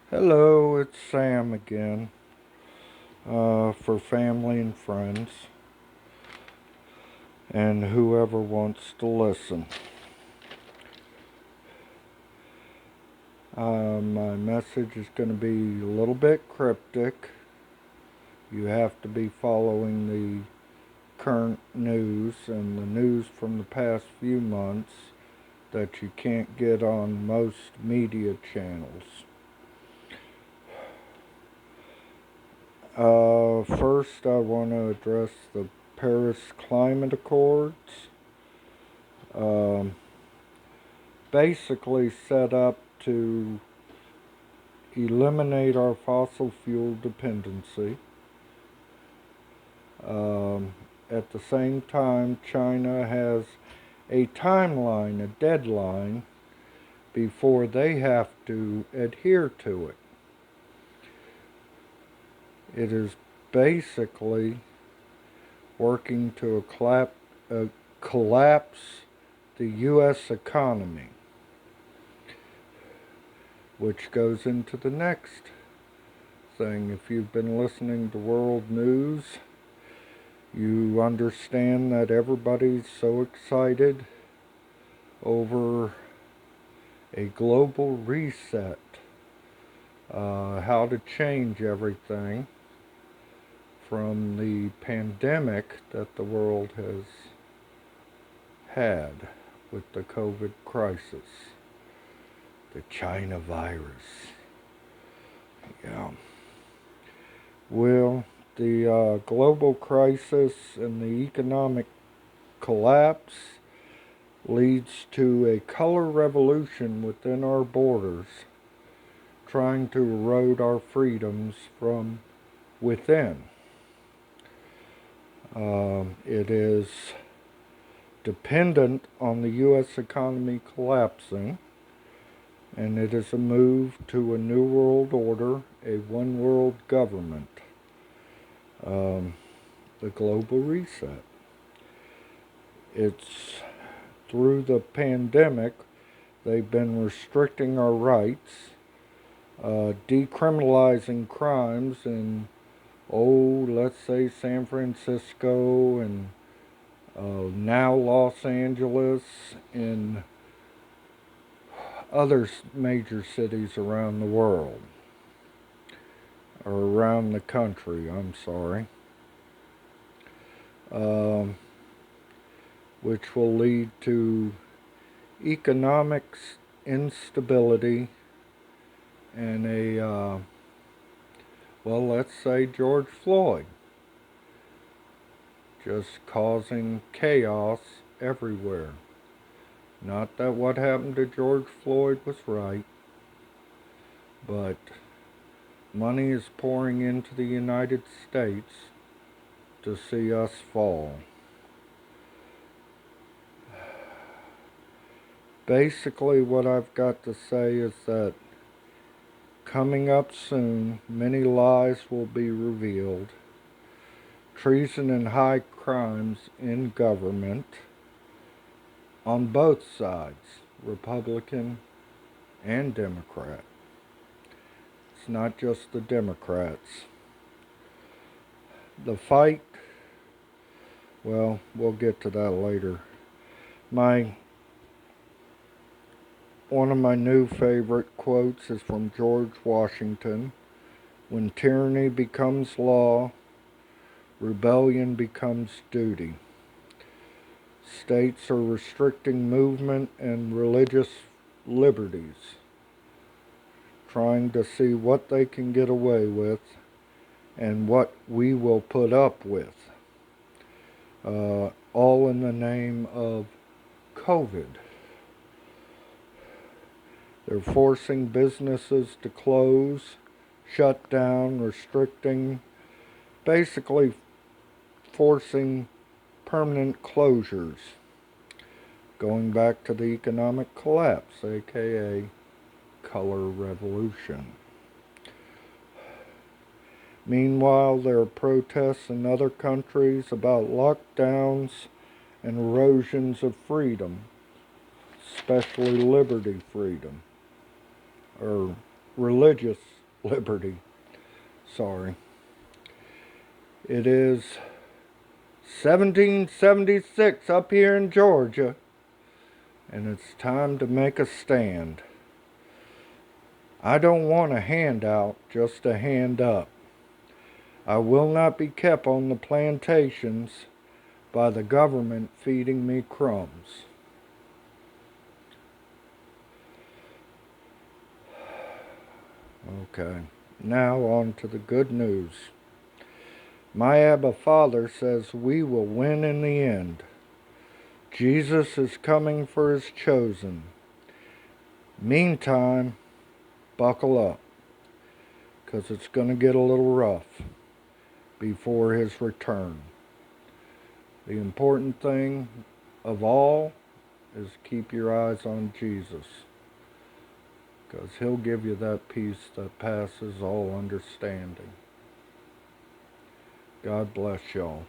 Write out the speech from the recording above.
Hello, it's Sam again, for family and friends, and whoever wants to listen. My message is going to be a little bit cryptic. You have to be following the current news and the news from the past few months that you can't get on most media channels. First, I want to address the Paris Climate Accords. Um, Basically set up to eliminate our fossil fuel dependency. At the same time, China has a timeline, a deadline, before they have to adhere to it. It is basically working to collapse the U.S. economy, which goes into the next thing. If you've been listening to world news, you understand that everybody's so excited over a global reset, how to change everything from the pandemic that the world has had with the COVID crisis, the China virus. Yeah. Well, the global crisis and the economic collapse leads to a color revolution within our borders, trying to erode our freedoms from within. It is dependent on the U.S. economy collapsing, and it is a move to a new world order, a one world government, the global reset. It's through the pandemic, they've been restricting our rights, decriminalizing crimes in, let's say San Francisco and now Los Angeles and other major cities around the world, or around the country, I'm sorry, which will lead to economic instability and let's say George Floyd, just causing chaos everywhere. Not that what happened to George Floyd was right, but money is pouring into the United States to see us fall. Basically, what I've got to say is that coming up soon, many lies will be revealed. Treason and high crimes in government on both sides, Republican and Democrat. It's not just the Democrats. The fight, well, we'll get to that later. One of my new favorite quotes is from George Washington. When tyranny becomes law, rebellion becomes duty. States are restricting movement and religious liberties, trying to see what they can get away with and what we will put up with, all in the name of COVID. They're forcing businesses to close, shut down, restricting, basically forcing permanent closures, going back to the economic collapse, aka color revolution. Meanwhile, there are protests in other countries about lockdowns and erosions of freedom, especially liberty freedom, or religious Liberty. Sorry. It is 1776 up here in Georgia, and it's time to make a stand. I don't want a handout, just a hand up. I will not be kept on the plantations by the government feeding me crumbs. Okay, now on to the good news. My Abba Father says we will win in the end. Jesus is coming for his chosen. Meantime, buckle up, 'cause it's going to get a little rough before his return. The important thing of all is keep your eyes on Jesus, because he'll give you that peace that passes all understanding. God bless y'all.